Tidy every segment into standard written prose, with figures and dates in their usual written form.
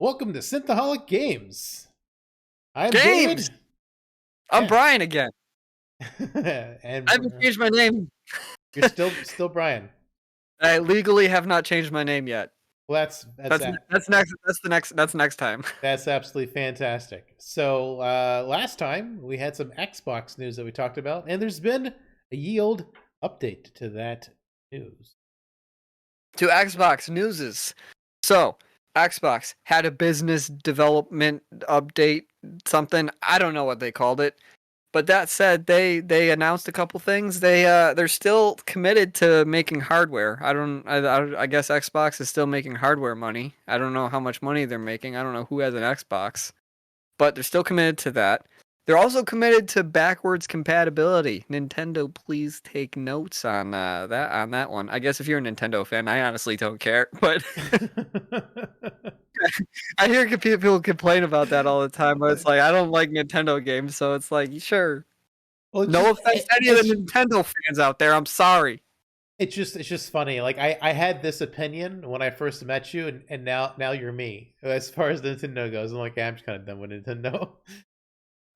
Welcome to Synthaholic Games. I'm James! David. I'm Yeah. Brian again. And I haven't changed my name. you're still Brian. I legally have not changed my name yet. Well, That's next time. that's absolutely fantastic. So last time we had some Xbox news that we talked about, and there's been a ye old update to that news. To Xbox newses. So, Xbox had a business development update, something. I don't know what they called it. But that said, they announced a couple things. They're still committed to making hardware. I guess Xbox is still making hardware money. I don't know how much money they're making. I don't know who has an Xbox, but they're still committed to that. They're also committed to backwards compatibility. Nintendo, please take notes on that one. I guess if you're a Nintendo fan, I honestly don't care, but I hear people complain about that all the time. But it's like I don't like Nintendo games, so it's like sure. Well, No offense to any of the Nintendo fans out there. I'm sorry. it's just funny. Like I had this opinion when I first met you, and now you're me. As far as Nintendo goes, I'm like, yeah, I'm just kind of done with Nintendo.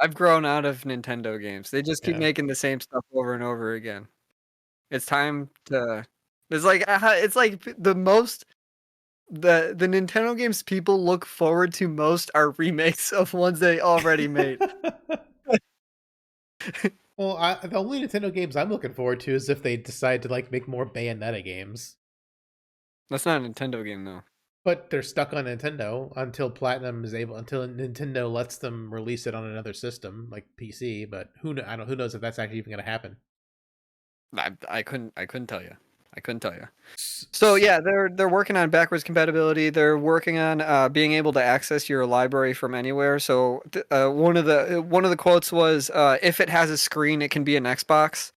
I've grown out of Nintendo games. They just keep Yeah. making the same stuff over and over again. It's time to. It's like the Nintendo games people look forward to most are remakes of ones they already made. Well, the only Nintendo games I'm looking forward to is if they decide to like make more Bayonetta games. That's not a Nintendo game though. But they're stuck on Nintendo until Nintendo lets them release it on another system like PC. But who knows if that's actually even going to happen. I couldn't tell you. I couldn't tell you. So yeah, they're working on backwards compatibility. They're working on being able to access your library from anywhere. So one of the quotes was, "If it has a screen, it can be an Xbox."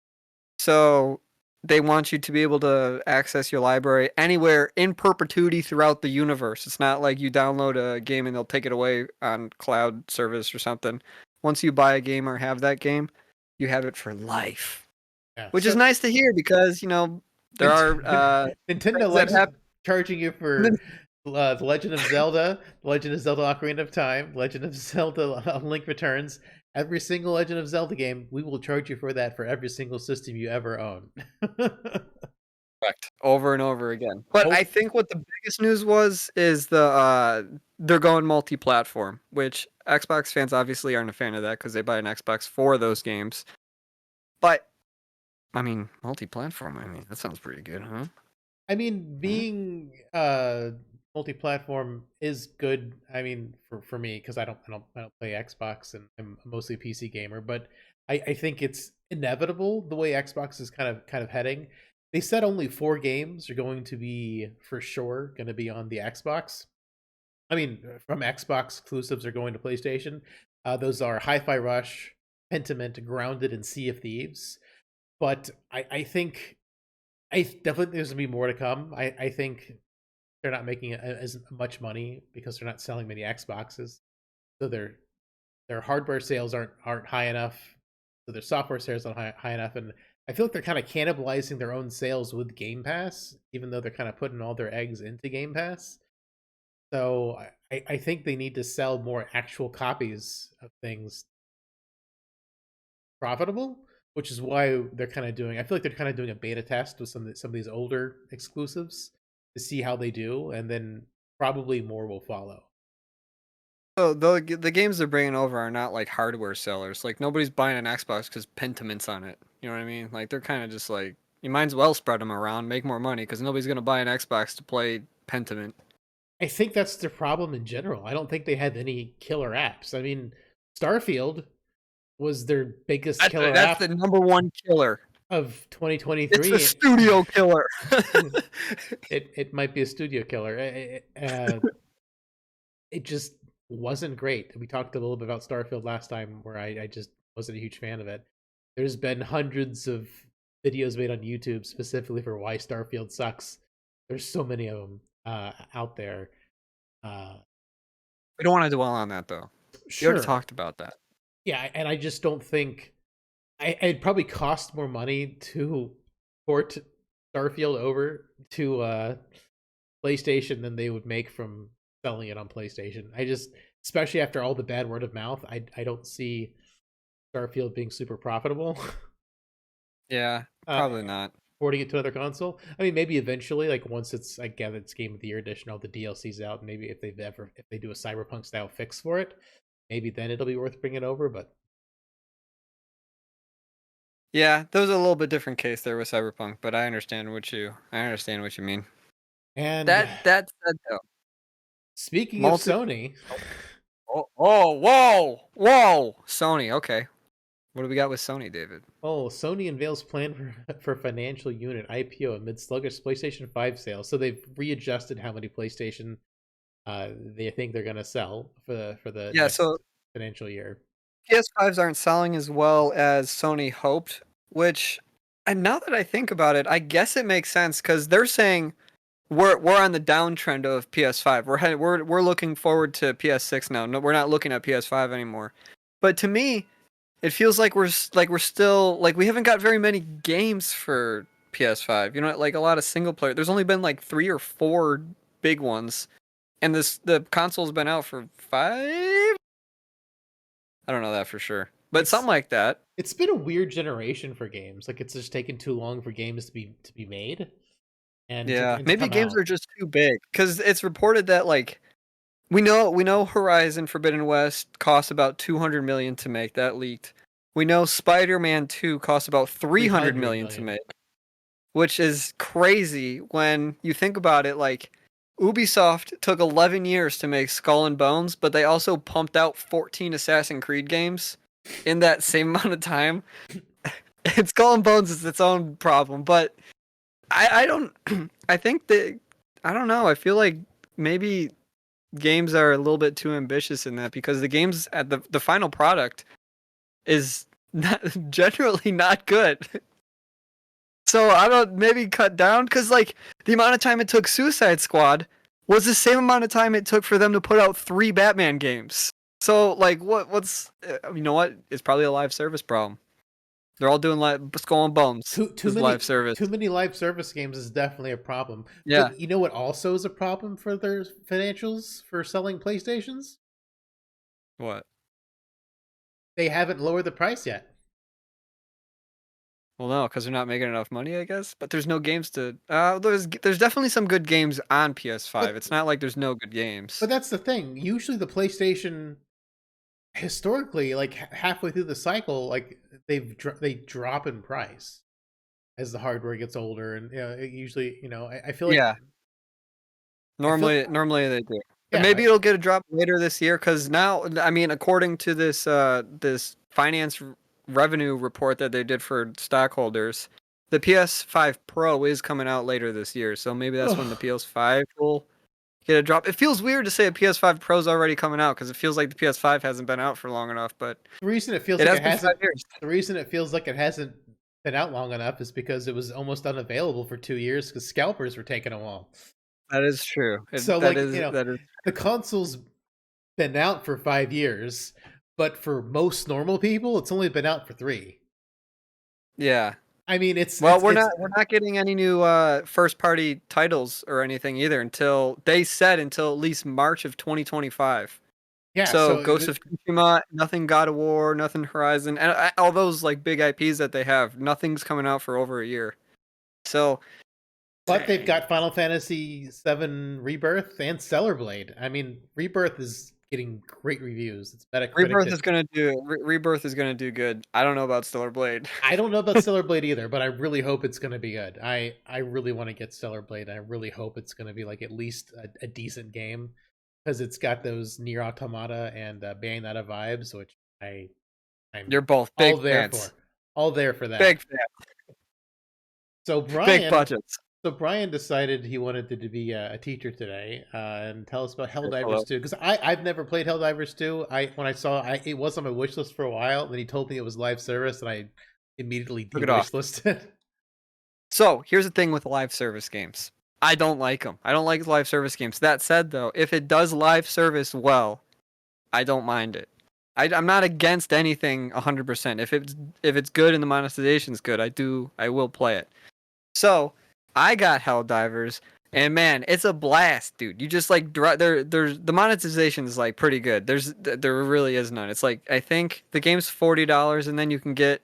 So they want you to be able to access your library anywhere in perpetuity throughout the universe. It's not like you download a game and they'll take it away on cloud service or something. Once you buy a game or have that game, you have it for life. Yeah. Which is So nice to hear because, there are Nintendo things that likes happen. charging you for The Legend of Zelda, The Legend of Zelda: Ocarina of Time, Legend of Zelda: Link Returns. Every single Legend of Zelda game, we will charge you for that for every single system you ever own. Correct. Over and over again. But I Hope think what the biggest news is they're going multi-platform, which Xbox fans obviously aren't a fan of that because they buy an Xbox for those games. But I mean, multi-platform. I mean, that sounds pretty good, huh? I mean, Hmm? being multi-platform is good. I mean, for me, because I don't play Xbox and I'm mostly a PC gamer. But I think it's inevitable the way Xbox is kind of heading. They said only 4 games are going to be for sure going to be on the Xbox. I mean, from Xbox exclusives are going to PlayStation. Those are Hi-Fi Rush, Pentiment, Grounded, and Sea of Thieves. But I think I definitely there's gonna be more to come. I think they're not making as much money because they're not selling many Xboxes, so their hardware sales aren't high enough, so their software sales aren't high enough, and I feel like they're kind of cannibalizing their own sales with Game Pass, even though they're kind of putting all their eggs into Game Pass. So I think they need to sell more actual copies of things profitable, which is why they're kind of doing. I feel like they're kind of doing a beta test with some of these older exclusives to see how they do, and then probably more will follow. So the games they're bringing over are not like hardware sellers. Like nobody's buying an Xbox because Pentiment's on it. You know what I mean? Like they're kind of just like you might as well spread them around, make more money because nobody's gonna buy an Xbox to play Pentiment. I think that's their problem in general. I don't think they have any killer apps. I mean, Starfield was their biggest killer That's app the number one killer. of It's the 2023. studio killer. It might be a studio killer. It just wasn't great. We talked a little bit about Starfield last time, where I just wasn't a huge fan of it. There's been hundreds of videos made on YouTube specifically for why Starfield sucks. There's so many of them out there. Uh, We don't want to dwell on that though. We already sure, talked about that. yeah, and I just don't think it'd probably cost more money to port Starfield over to PlayStation than they would make from selling it on PlayStation. I just, especially after all the bad word of mouth, I don't see Starfield being super profitable. Yeah, uh, probably not. Porting it to another console. I mean, maybe eventually, like once it's, I get it's Game of the Year edition, all the DLCs out, maybe if they do a Cyberpunk style fix for it, maybe then it'll be worth bringing over. But Yeah, there was a little bit different case there with Cyberpunk, but I understand what you mean. and That said though, speaking of multi. Sony, Whoa, Sony. Okay, what do we got with Sony, David? oh, Sony unveils plan for financial unit IPO amid sluggish PlayStation 5 sales. So they've readjusted how many PlayStation they think they're going to sell for the Yeah, so next financial year. PS5s aren't selling as well as Sony hoped, which, and now that I think about it, I guess it makes sense because they're saying we're on the downtrend of PS5. We're looking forward to PS6 now. No, we're not looking at PS5 anymore. But to me, it feels like we're still like we haven't got very many games for PS5. You know, like a lot of single player. There's only been like 3 or 4 big ones, and the console's been out for 5. I don't know that for sure, but something It's like that. it's been a weird generation for games. Like it's just taken too long for games to be made Yeah, and to maybe come games out. are just too big because it's reported that like we know Horizon Forbidden West cost about 200 million to make. That leaked. We know Spider-Man 2 cost about 300 300 million to million. make, which is crazy when you think about it. Like Ubisoft took 11 years to make Skull and Bones, but they also pumped out 14 Assassin's Creed games in that same amount of time. And Skull and Bones is its own problem, but I don't I think that I don't know. I feel like maybe games are a little bit too ambitious in that because the games at the final product is not, generally not good. So I don't maybe cut down because like the amount of time it took Suicide Squad was the same amount of time it took for them to put out 3 Batman games. So like what's you know what? It's probably a live service problem. They're all doing like Skull and Bones Too is live many service. live service games is definitely a problem. Yeah. But you know what also is a problem for their financials for selling PlayStations? What? They haven't lowered the price yet. Well, no, because they're not making enough money, I guess. But there's no games to. There's definitely some good games on PS5. But It's not like there's no good games. that's the thing. Usually the PlayStation historically, like halfway through the cycle, like they drop in price as the hardware gets older, and it usually, I feel like Yeah, I feel normally they do. And yeah. maybe it'll get a drop later this year because now, I mean, according to this finance revenue report that they did for stockholders, the PS5 Pro is coming out later this year. So maybe that's when the Ugh. PS5 will get a drop. It feels weird to say a PS5 Pro's already coming out because it feels like the PS5 hasn't been out for long enough, but The reason it feels it like has it been five hasn't years. the reason it feels like it hasn't been out long enough is because it was almost unavailable for 2 years because scalpers were taking them all. That is true. So That like, is that is the console's been out for 5 years, but for most normal people, it's only been out for three. yeah. I mean, Well, it's we're not getting any new first party titles or anything either until they said until at least March of 2025. yeah. So Ghost of Tsushima, nothing God of War, nothing Horizon, and all those like big IPs that they have, nothing's coming out for over a year. So, But they've dang. got Final Fantasy VII Rebirth and Stellar Blade. I mean, Rebirth is getting great reviews. It's Metacritic. Rebirth is gonna do good. I don't know about Stellar Blade. I don't know about Stellar Blade either, but I really hope it's going to be good. I really want to get Stellar Blade. I really hope it's going to be like at least a decent game because it's got those Near Automata and Bayonetta vibes, which I'm You're both all big there fans. for. All there for Big that. fans. So Big Brian, budgets. decided he wanted to be a teacher today and tell us about Hello. Helldivers 2 because I've never played Helldivers 2. When I saw it was on my wish list for a while, and then he told me it was live service, and I immediately Took it off. de-wish listed. So here's the thing with live service games. I don't like them. I don't like live service games. That said, though, if it does live service well, I don't mind it. I'm not against anything 100%. If it's good and the monetization's good, I will play it. So I got Helldivers, And man, it's a blast, dude. You just like there's the monetization is like pretty good. There really is none. It's like I think the game's $40 and then you can get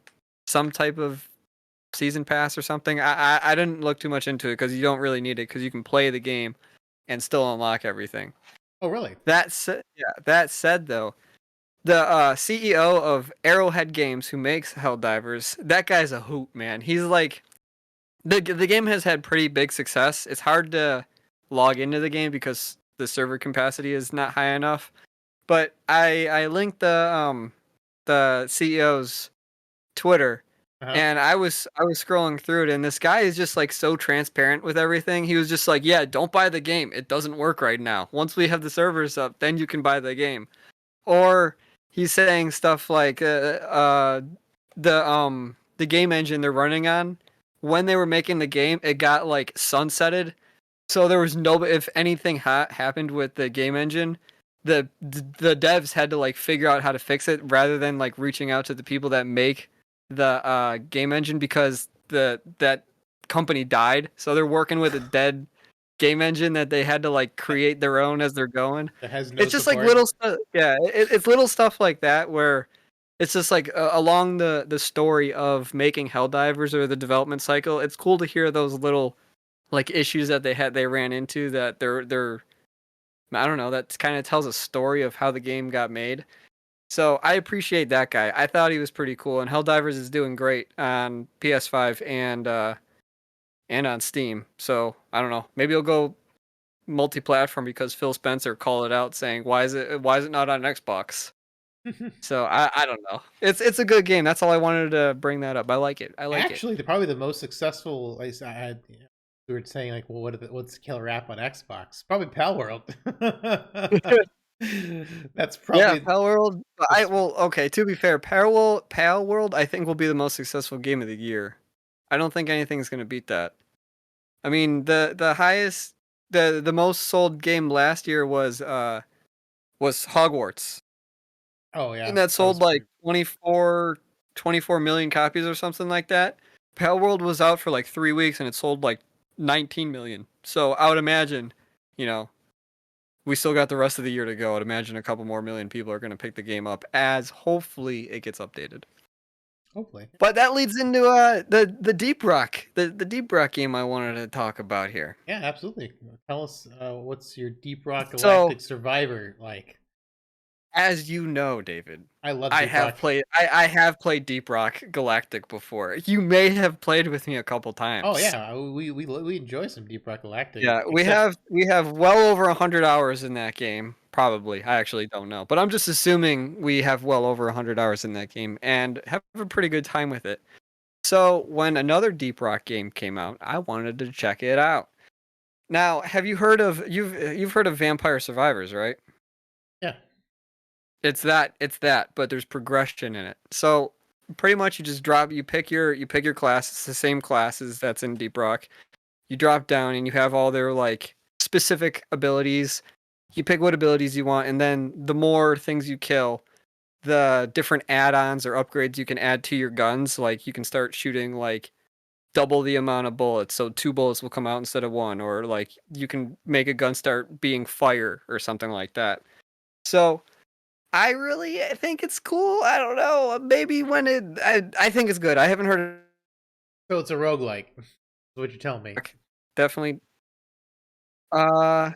some type of season pass or something. I didn't look too much into it because you don't really need it because you can play the game and still unlock everything. Oh, really? That said though, the CEO of Arrowhead Games who makes Helldivers, that guy's a hoot, man. He's like the game has had pretty big success. It's hard to log into the game because the server capacity is not high enough. But I linked the CEO's Twitter, Uh-huh. and I was scrolling through it, and this guy is just like so transparent with everything. He was just like, "Yeah, don't buy the game. It doesn't work right now. Once we have the servers up, then you can buy the game." Or he's saying stuff like, the game engine they're running on, when they were making the game, it got like sunsetted, so there was no. If anything happened with the game engine, the devs had to like figure out how to fix it rather than like reaching out to the people that make the game engine because that company died. So they're working with a dead game engine that they had to like That, create their own as they're going. that has no It's just like support. little stuff. Yeah, it's little stuff like that where it's just like along the story of making Helldivers or the development cycle. It's cool to hear those little like issues that they ran into that they're I don't know, that kind of tells a story of how the game got made. So I appreciate that guy. I thought he was pretty cool, and Helldivers is doing great on PS5 and on Steam. So I don't know, maybe he'll go multi-platform because Phil Spencer called it out saying why is it not on Xbox? So I don't know. It's a good game. That's all I wanted to bring that up. I like it. I like it. Actually, probably the most successful. I had. We were saying like, well, what's the killer app on Xbox? Probably Pal World. That's Yeah, probably Pal World. I that's well, okay. To be fair, Pal World, I think will be the most successful game of the year. I don't think anything's gonna beat that. I mean, the highest, the most sold game last year was Hogwarts, oh yeah, and that that was sold like pretty. 24 million copies or something like that. Pal World was out for like 3 weeks and it sold like 19 million. So I would imagine, you know, we still got the rest of the year to go. I'd imagine a couple more million people are going to pick the game up as hopefully it gets updated. Hopefully, But that leads into the Deep Rock, the Deep Rock game I wanted to talk about here. yeah, absolutely. Tell us what's your Deep Rock So, Galactic Survivor like? as you know, David, I love I Deep have Rock. played I have played Deep Rock Galactic before. You may have played with me a couple Oh times. yeah, we enjoy some Deep Rock Galactic, Yeah, we except have we have well over 100 hours in that game. Probably. I actually don't know. But I'm just assuming we have well over 100 hours in that game and have a pretty good time with it. So when another Deep Rock game came out, I wanted to check it out. Now, have you heard of you've heard of Vampire Survivors, right? yeah. It's that, but there's progression in it. So pretty much you pick your class. It's the same classes that's in Deep Rock. You drop down and you have all their like specific abilities. You pick what abilities you want, and then the more things you kill, the different add-ons or upgrades you can add to your guns. Like you can start shooting like double the amount of bullets, so 2 bullets will come out instead of one, or like you can make a gun start being fire or something like that. So I really think it's cool. I don't know. Maybe when I think it's good. I haven't heard So it's a roguelike. Is what you tell me. of definitely. Uh,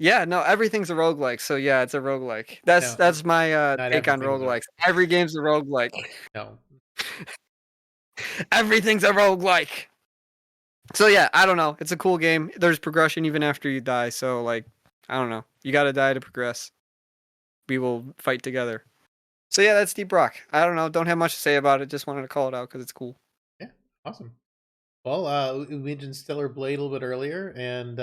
yeah, no, everything's a roguelike. So yeah, it's a roguelike. That's No, that's my not take on everything's a roguelikes. Every game's a roguelike. no. Everything's a roguelike. So yeah, I don't know. It's a cool game. There's progression even after you die. So like, I don't know. You got to die to progress. We will fight together. So yeah, that's Deep Rock. I don't know. Don't have much to say about it. Just wanted to call it out because it's cool. Yeah, awesome. Well, we mentioned Stellar Blade a little bit earlier, and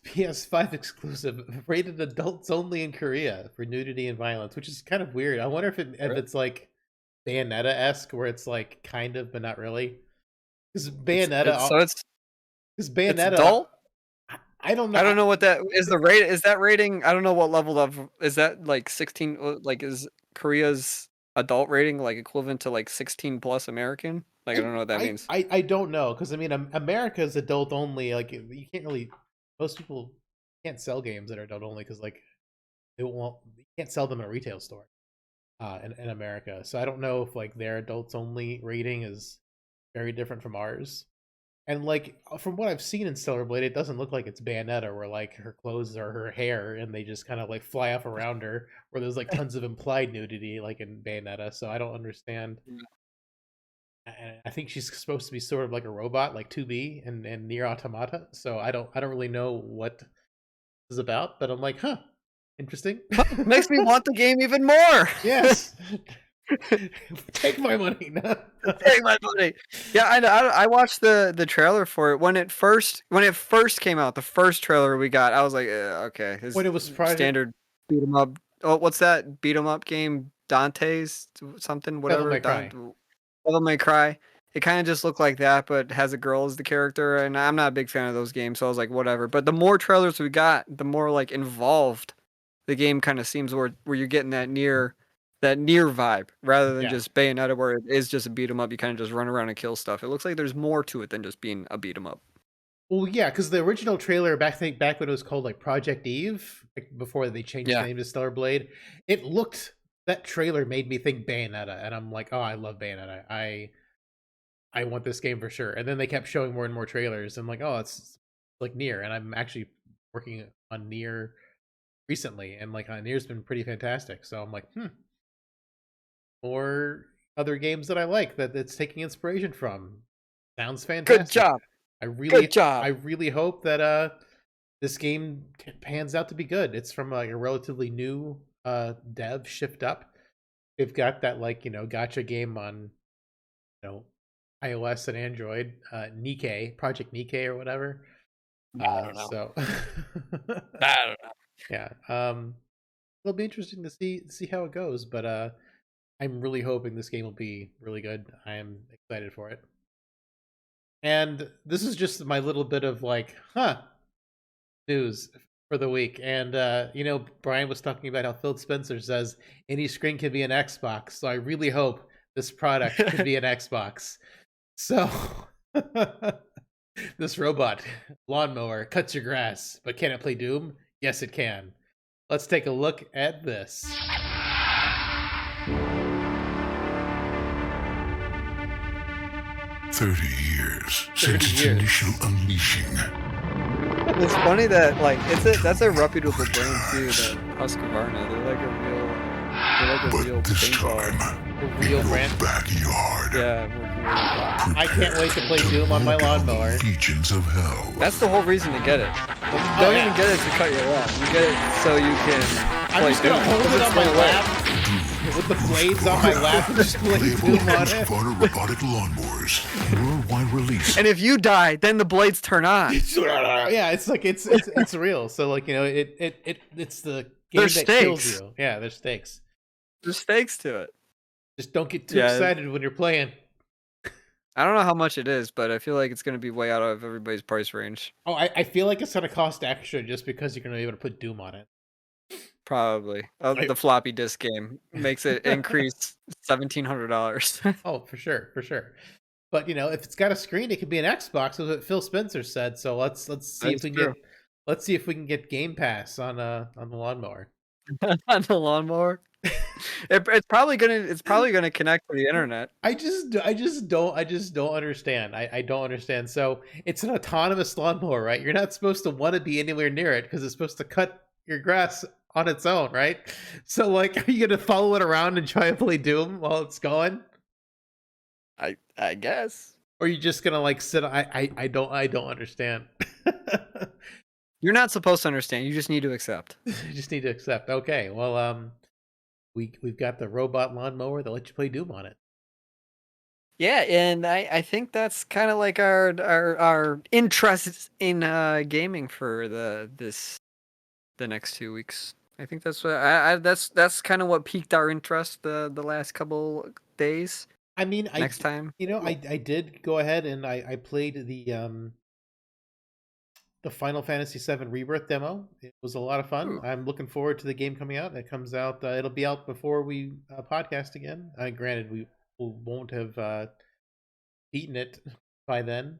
PS5 exclusive, rated adults only in Korea for nudity and violence, which is kind of weird. I wonder if Really? it's like Bayonetta esque, where it's like kind of, but not really. Because It's it's Bayonetta, so it's because it's Bayonetta, adult. I don't know. I don't know what that is. The rate is that rating. I don't know what level of is that like 16. Like is Korea's adult rating like equivalent to like 16 plus American? Like I don't know what that means. I don't know because I mean America's adult only. Like you can't really most people can't sell games that are adult only because like it won't you can't sell them in a retail store in America. So I don't know if like their adults only rating is very different from ours. And like from what I've seen in Stellar Blade, it doesn't look like it's Bayonetta where like her clothes are her hair and they just kind of like fly off around her, where there's like tons of implied nudity like in Bayonetta. So I don't understand. I think she's supposed to be sort of like a robot, like 2B and Near Automata. So I don't really know what this is about, but I'm like, huh, interesting. Makes me want the game even more. Yes. Take my money. Take my money. Yeah, I watched the trailer for it when it first came out. The first trailer we got, I was like, okay, this When it was standard beat 'em up. Oh, what's that beat 'em up game? Dante's something, Devil whatever. May Cry. Devil May Cry. It kind of just looked like that, but has a girl as the character, and I'm not a big fan of those games, so I was like, whatever. But the more trailers we got, the more like involved the game kind of seems, where you're getting that near vibe rather than just Bayonetta, where it is just a beat 'em up. You kind of just run around and kill stuff. It looks like there's more to it than just being a beat 'em up. Well, yeah, because the original trailer back when it was called like Project Eve, like before they changed the name to Stellar Blade, that trailer made me think Bayonetta, and I'm like, oh, I love Bayonetta. I want this game for sure. And then they kept showing more and more trailers. I'm like, oh, it's like Nier, and I'm actually working on Nier recently, and like Nier's been pretty fantastic. So I'm like, or other games that I like that it's taking inspiration from. Sounds fantastic. Good job. Good job. I really hope that this game pans out to be good. It's from like a relatively new dev, Shift Up. They've got that like, gacha game on iOS and Android, Nikkei, Project Nikkei or whatever. I don't know. So I don't know. Yeah. It'll be interesting to see how it goes, but I'm really hoping this game will be really good. I am excited for it. And this is just my little bit of like, news for the week. And Brian was talking about how Phil Spencer says any screen can be an Xbox. So I really hope this product can be an Xbox. So this robot lawnmower cuts your grass, but can it play Doom? Yes, it can. Let's take a look at this. 30 years since its initial unleashing. It's funny that like that's a reputable brand too, that Husqvarna. They're like a real this time, real brand backyard. Yeah. I can't wait to play Doom on my lawnmower. Legions of hell. That's the whole reason to get it. You don't even get it to cut your lawn. You get it so you can I'm just gonna hold it on my lap with the blades on my lap and just play Doom on it. Robotic lawnmowers, worldwide release. And if you die, then the blades turn on. Yeah, it's like it's real. So like it's the game that kills you. Yeah, there's stakes. There's stakes to it. Just don't get too excited when you're playing. I don't know how much it is, but I feel like it's going to be way out of everybody's price range. Oh, I feel like it's going to cost extra just because you're going to be able to put Doom on it. Probably. The floppy disk game makes it increase $1,700. Oh, for sure. But if it's got a screen, it could be an Xbox. That's what Phil Spencer said. So let's see if we can get Game Pass on the lawnmower. On the lawnmower. It's probably gonna connect to the internet. I just don't understand. I don't understand. So it's an autonomous lawnmower, right? You're not supposed to want to be anywhere near it because it's supposed to cut your grass on its own, right? So like, are you gonna follow it around and try and play Doom while it's going? I guess. Or are you just gonna like sit? I don't understand. You're not supposed to understand. You just need to accept. You just need to accept. Okay. Well, we've got the robot lawnmower that lets you play Doom on it. Yeah, and I think that's kind of like our interest in gaming for the next 2 weeks. I think that's what that's kind of what piqued our interest the last couple days. I mean, next time, I did go ahead and I played the Final Fantasy VII Rebirth demo. It was a lot of fun. I'm looking forward to the game coming out. It comes out. It'll be out before we podcast again. Granted, we won't have beaten it by then,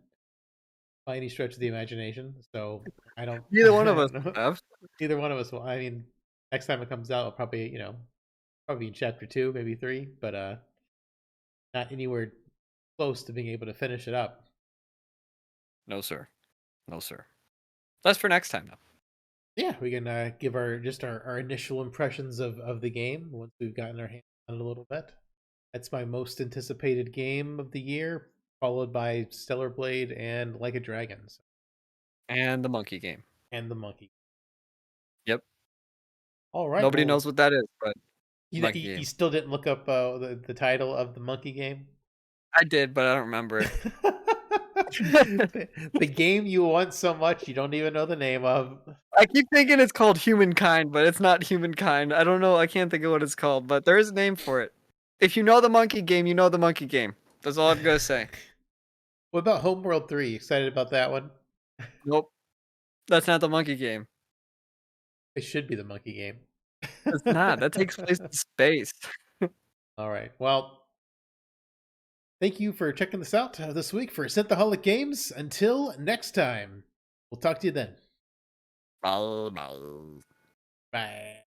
by any stretch of the imagination. So I don't, Neither one I of us don't know. have. Either one of us will. I mean, next time it comes out, I'll probably, probably in chapter 2, maybe 3, but not anywhere close to being able to finish it up. No, sir. No, sir. That's for next time, though. Yeah, we can give our initial impressions of the game once we've gotten our hands on it a little bit. That's my most anticipated game of the year, followed by Stellar Blade and Like a Dragon. And the monkey game. And the monkey. Yep. All right. Nobody Well, knows what that is, but monkey you game. still didn't look up the title of the monkey game? I did, but I don't remember it. The game you want so much you don't even know the name of. I keep thinking it's called Humankind, but it's not Humankind. I don't know. I can't think of what it's called, but there is a name for it. If you know the monkey game, you know the monkey game. That's all I'm gonna say. What about Homeworld 3? Excited about that one? Nope. That's not the monkey game. It should be the monkey game. It's not. That takes place in space. All right. Well, thank you for checking this out this week for Synthaholic Games. Until next time, we'll talk to you then. Bye. Bye.